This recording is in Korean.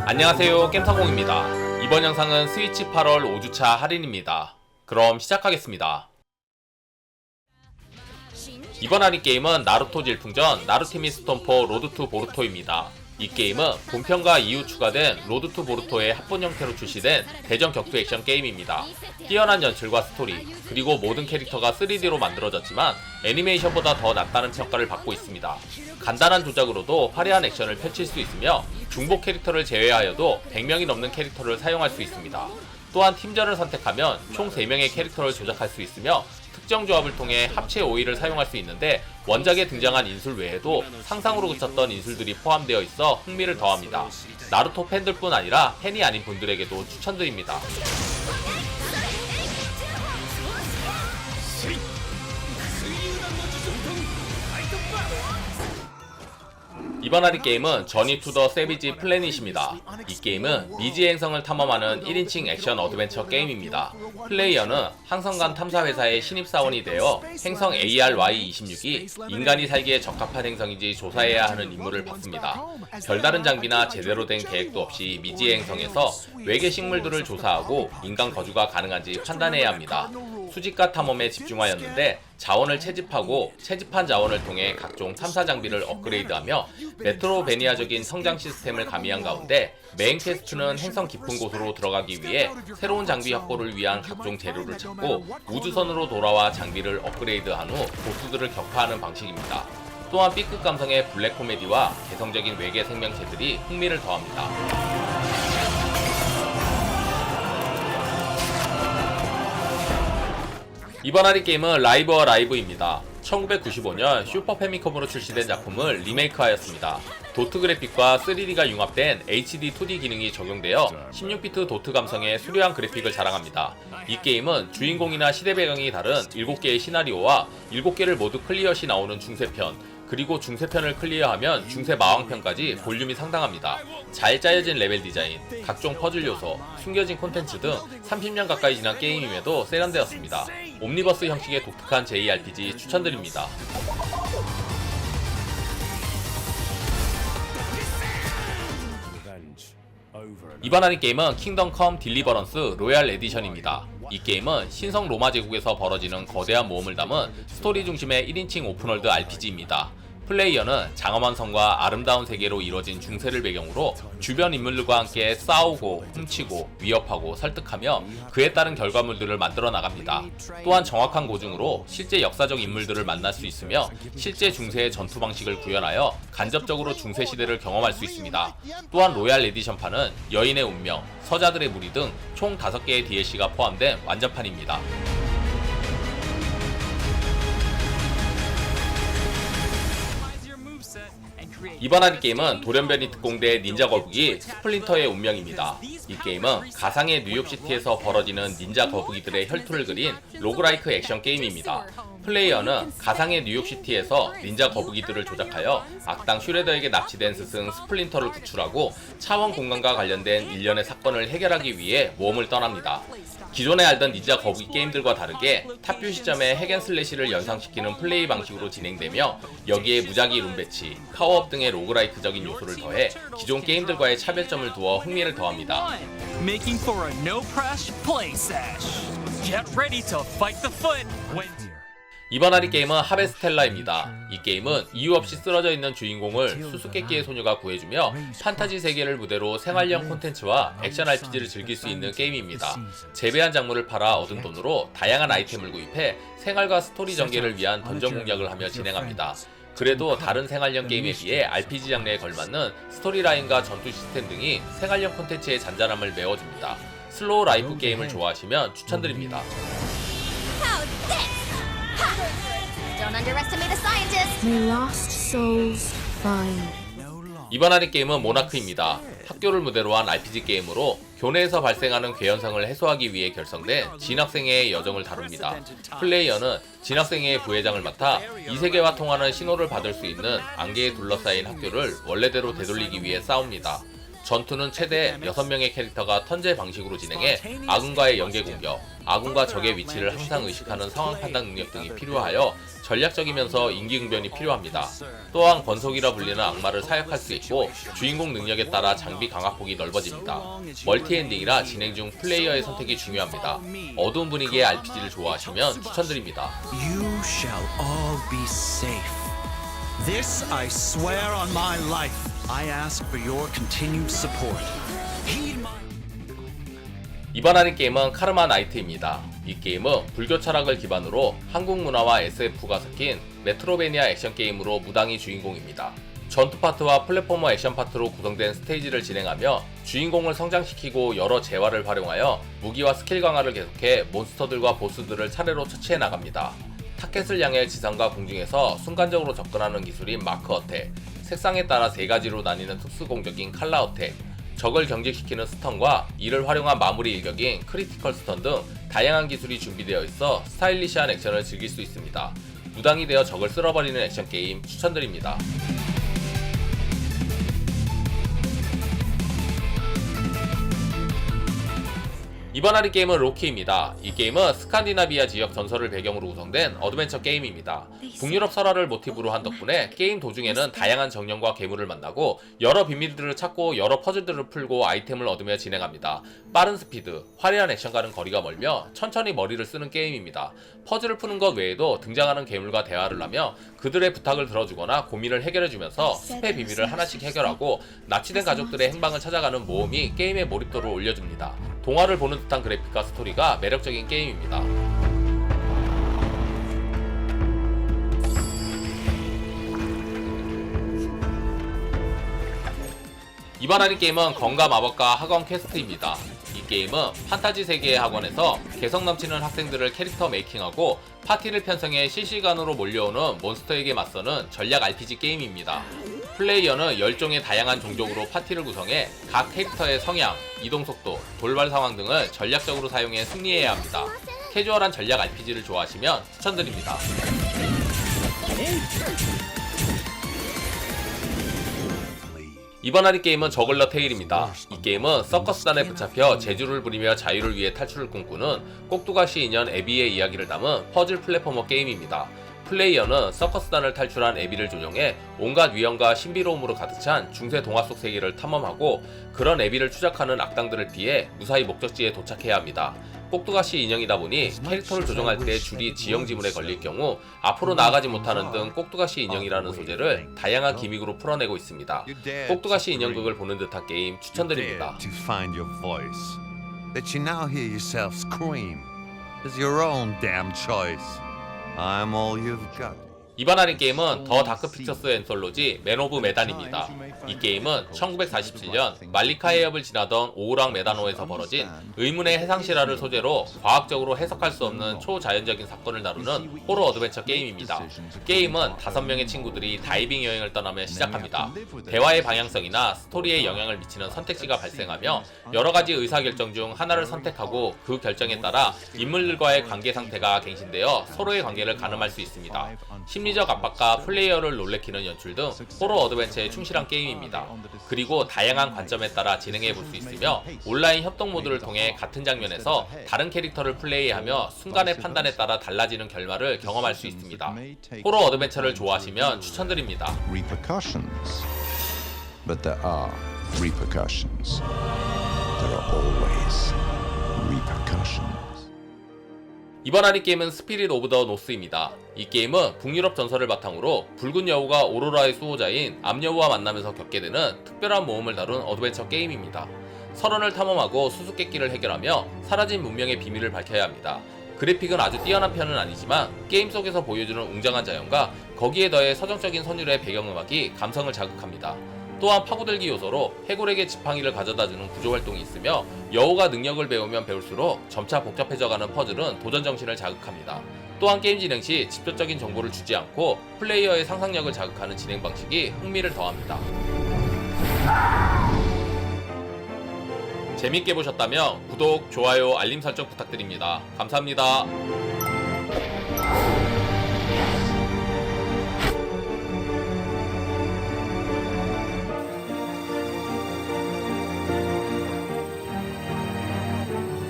안녕하세요, 겜성공입니다. 이번 영상은 스위치 8월 5주차 할인입니다. 그럼 시작하겠습니다. 이번 할인 게임은 나루토 질풍전 나루티미 스톰포 로드 투 보루토입니다. 이 게임은 본편과 이후 추가된 로드 투 보루토의 합본 형태로 출시된 대전 격투 액션 게임입니다. 뛰어난 연출과 스토리, 그리고 모든 캐릭터가 3D로 만들어졌지만 애니메이션보다 더 낫다는 평가를 받고 있습니다. 간단한 조작으로도 화려한 액션을 펼칠 수 있으며 중복 캐릭터를 제외하여도 100명이 넘는 캐릭터를 사용할 수 있습니다. 또한 팀전을 선택하면 총 3명의 캐릭터를 조작할 수 있으며 특정 조합을 통해 합체 오일을 사용할 수 있는데 원작에 등장한 인술 외에도 상상으로 그쳤던 인술들이 포함되어 있어 흥미를 더합니다. 나루토 팬들뿐 아니라 팬이 아닌 분들에게도 추천드립니다. 이번 할인 게임은 저니 투 더 세비지 플래닛입니다. 이 게임은 미지 행성을 탐험하는 1인칭 액션 어드벤처 게임입니다. 플레이어는 항성간 탐사회사의 신입사원이 되어 행성 ARY-26이 인간이 살기에 적합한 행성인지 조사해야 하는 임무를 받습니다. 별다른 장비나 제대로 된 계획도 없이 미지 행성에서 외계 식물들을 조사하고 인간 거주가 가능한지 판단해야 합니다. 수집과 탐험에 집중하였는데 자원을 채집하고 채집한 자원을 통해 각종 탐사 장비를 업그레이드하며 메트로베니아적인 성장 시스템을 가미한 가운데 메인 퀘스트는 행성 깊은 곳으로 들어가기 위해 새로운 장비 확보를 위한 각종 재료를 찾고 우주선으로 돌아와 장비를 업그레이드한 후 보스들을 격파하는 방식입니다. 또한 B급 감성의 블랙 코미디와 개성적인 외계 생명체들이 흥미를 더합니다. 이번 할인 게임은 라이브와 라이브입니다. 1995년 슈퍼 패미컴으로 출시된 작품을 리메이크하였습니다. 도트 그래픽과 3D가 융합된 HD 2D 기능이 적용되어 16비트 도트 감성의 수려한 그래픽을 자랑합니다. 이 게임은 주인공이나 시대 배경이 다른 7개의 시나리오와 7개를 모두 클리어 시 나오는 중세편, 그리고 중세편을 클리어하면 중세 마왕편까지 볼륨이 상당합니다. 잘 짜여진 레벨 디자인, 각종 퍼즐 요소, 숨겨진 콘텐츠 등 30년 가까이 지난 게임임에도 세련되었습니다. 옴니버스 형식의 독특한 JRPG 추천드립니다. 이번 할인 게임은 킹덤 컴 딜리버런스 로얄 에디션입니다. 이 게임은 신성 로마 제국에서 벌어지는 거대한 모험을 담은 스토리 중심의 1인칭 오픈월드 RPG입니다. 플레이어는 장엄한 성과 아름다운 세계로 이뤄진 중세를 배경으로 주변 인물들과 함께 싸우고 훔치고 위협하고 설득하며 그에 따른 결과물들을 만들어 나갑니다. 또한 정확한 고증으로 실제 역사적 인물들을 만날 수 있으며 실제 중세의 전투 방식을 구현하여 간접적으로 중세 시대를 경험할 수 있습니다. 또한 로얄 에디션판은 여인의 운명, 서자들의 무리 등 총 5개의 DLC가 포함된 완전판입니다. 이번 할인 게임은 돌연변이 특공대 닌자 거북이 스플린터의 운명입니다. 이 게임은 가상의 뉴욕시티에서 벌어지는 닌자 거북이들의 혈투를 그린 로그라이크 액션 게임입니다. 플레이어는 가상의 뉴욕시티에서 닌자 거북이들을 조작하여 악당 슈레더에게 납치된 스승 스플린터를 구출하고 차원 공간과 관련된 일련의 사건을 해결하기 위해 모험을 떠납니다. 기존에 알던 닌자 거북이 게임들과 다르게 탑뷰 시점에 핵앤슬래시를 연상시키는 플레이 방식으로 진행되며 여기에 무작위 룸배치, 카오업 등의 로그라이크적인 요소를 더해 기존 게임들과의 차별점을 두어 흥미를 더합니다. Making for a no crash play sesh. Get ready to fight the foot when 이번 할인 게임은 하베스텔라입니다. 이 게임은 이유 없이 쓰러져 있는 주인공을 수수께끼의 소녀가 구해주며 판타지 세계를 무대로 생활형 콘텐츠와 액션 RPG를 즐길 수 있는 게임입니다. 재배한 작물을 팔아 얻은 돈으로 다양한 아이템을 구입해 생활과 스토리 전개를 위한 던전 공략을 하며 진행합니다. 그래도 다른 생활형 게임에 비해 RPG 장르에 걸맞는 스토리라인과 전투 시스템 등이 생활형 콘텐츠의 잔잔함을 메워줍니다. 슬로우 라이프 게임을 좋아하시면 추천드립니다. Don't underestimate a scientist. May lost souls find. 이번 할인 게임은 모나크입니다. 학교를 무대로 한 RPG 게임으로 교내에서 발생하는 괴현상을 해소하기 위해 결성된 진학생의 여정을 다룹니다. 플레이어는 진학생의 부회장을 맡아 이 세계와 통하는 신호를 받을 수 있는 안개에 둘러싸인 학교를 원래대로 되돌리기 위해 싸웁니다. 전투는 최대 6명의 캐릭터가 턴제 방식으로 진행해 아군과의 연계 공격, 아군과 적의 위치를 항상 의식하는 상황 판단 능력 등이 필요하여 전략적이면서 임기응변이 필요합니다. 또한 권속이라 불리는 악마를 사역할 수 있고 주인공 능력에 따라 장비 강화폭이 넓어집니다. 멀티엔딩이라 진행 중 플레이어의 선택이 중요합니다. 어두운 분위기의 RPG를 좋아하시면 추천드립니다. You shall all be safe. This I swear on my life. I ask for your continued support. Heed my... 이번 할인 게임은 카르마 나이트입니다. 이 게임은 불교 철학을 기반으로 한국 문화와 SF가 섞인 메트로베니아 액션 게임으로 무당이 주인공입니다. 전투 파트와 플랫포머 액션 파트로 구성된 스테이지를 진행하며 주인공을 성장시키고 여러 재화를 활용하여 무기와 스킬 강화를 계속해 몬스터들과 보스들을 차례로 처치해 나갑니다. 타켓을 향해 지상과 공중에서 순간적으로 접근하는 기술인 마크 어택, 색상에 따라 3가지로 나뉘는 특수 공격인 칼라 어택, 적을 경직시키는 스턴과 이를 활용한 마무리 일격인 크리티컬 스턴 등 다양한 기술이 준비되어 있어 스타일리시한 액션을 즐길 수 있습니다. 무당이 되어 적을 쓸어버리는 액션 게임 추천드립니다. 이번 할인 게임은 로키입니다. 이 게임은 스칸디나비아 지역 전설을 배경으로 구성된 어드벤처 게임입니다. 북유럽 설화를 모티브로 한 덕분에 게임 도중에는 다양한 정령과 괴물을 만나고 여러 비밀들을 찾고 여러 퍼즐들을 풀고 아이템을 얻으며 진행합니다. 빠른 스피드, 화려한 액션과는 거리가 멀며 천천히 머리를 쓰는 게임입니다. 퍼즐을 푸는 것 외에도 등장하는 괴물과 대화를 하며 그들의 부탁을 들어주거나 고민을 해결해주면서 숲의 비밀을 하나씩 해결하고 납치된 가족들의 행방을 찾아가는 모험이 게임의 몰입도를 올려줍니다. 동화를 보는 듯한 그래픽과 스토리가 매력적인 게임입니다. 이번 할인 게임은 건가 마법과 학원 퀘스트입니다. 이 게임은 판타지 세계의 학원에서 개성 넘치는 학생들을 캐릭터 메이킹하고 파티를 편성해 실시간으로 몰려오는 몬스터에게 맞서는 전략 RPG 게임입니다. 플레이어는 10종의 다양한 종족으로 파티를 구성해 각 캐릭터의 성향, 이동속도, 돌발 상황 등을 전략적으로 사용해 승리해야 합니다. 캐주얼한 전략 RPG를 좋아하시면 추천드립니다. 이번 할인 게임은 저글러 테일입니다. 이 게임은 서커스단에 붙잡혀 재주를 부리며 자유를 위해 탈출을 꿈꾸는 꼭두가시 인연 에비의 이야기를 담은 퍼즐 플랫포머 게임입니다. 플레이어는 서커스단을 탈출한 에비를 조종해 온갖 위험과 신비로움으로 가득 찬 중세 동화 속 세계를 탐험하고 그런 에비를 추적하는 악당들을 피해 무사히 목적지에 도착해야 합니다. 꼭두가시 인형이다 보니 캐릭터를 조종할 때 줄이 지형 지물에 걸릴 경우 앞으로 나아가지 못하는 등 꼭두가시 인형이라는 소재를 다양한 기믹으로 풀어내고 있습니다. 꼭두가시 인형극을 보는 듯한 게임 추천드립니다. To find your voice, that you now hear yourself scream, is your own damn choice. I'm all you've got. 이번 할인 게임은 더 다크 픽처스 앤솔로지 맨 오브 메단입니다. 이 게임은 1947년 말리카 해협을 지나던 오우랑 메다노에서 벌어진 의문의 해상실화를 소재로 과학적으로 해석할 수 없는 초자연적인 사건을 다루는 호러 어드벤처 게임입니다. 게임은 5명의 친구들이 다이빙 여행을 떠나며 시작합니다. 대화의 방향성이나 스토리에 영향을 미치는 선택지가 발생하며 여러가지 의사결정 중 하나를 선택하고 그 결정에 따라 인물들과의 관계 상태가 갱신되어 서로의 관계를 가늠할 수 있습니다. 심리적 압박과 플레이어를 놀래키는 연출 등 호러 어드벤처에 충실한 게임입니다. 그리고 다양한 관점에 따라 진행해 볼 수 있으며 온라인 협동 모드를 통해 같은 장면에서 다른 캐릭터를 플레이하며 순간의 판단에 따라 달라지는 결말을 경험할 수 있습니다. 호러 어드벤처를 좋아하시면 추천드립니다. Repercussions. But there are repercussions. There are always repercussions. 이번 할인 게임은 스피릿 오브 더 노스입니다. 이 게임은 북유럽 전설을 바탕으로 붉은 여우가 오로라의 수호자인 암여우와 만나면서 겪게 되는 특별한 모험을 다룬 어드벤처 게임입니다. 설원을 탐험하고 수수께끼를 해결하며 사라진 문명의 비밀을 밝혀야 합니다. 그래픽은 아주 뛰어난 편은 아니지만 게임 속에서 보여주는 웅장한 자연과 거기에 더해 서정적인 선율의 배경음악이 감성을 자극합니다. 또한 파고들기 요소로 해골에게 지팡이를 가져다주는 구조활동이 있으며 여우가 능력을 배우면 배울수록 점차 복잡해져가는 퍼즐은 도전 정신을 자극합니다. 또한 게임 진행 시 직접적인 정보를 주지 않고 플레이어의 상상력을 자극하는 진행 방식이 흥미를 더합니다. 재밌게 보셨다면 구독, 좋아요, 알림 설정 부탁드립니다. 감사합니다.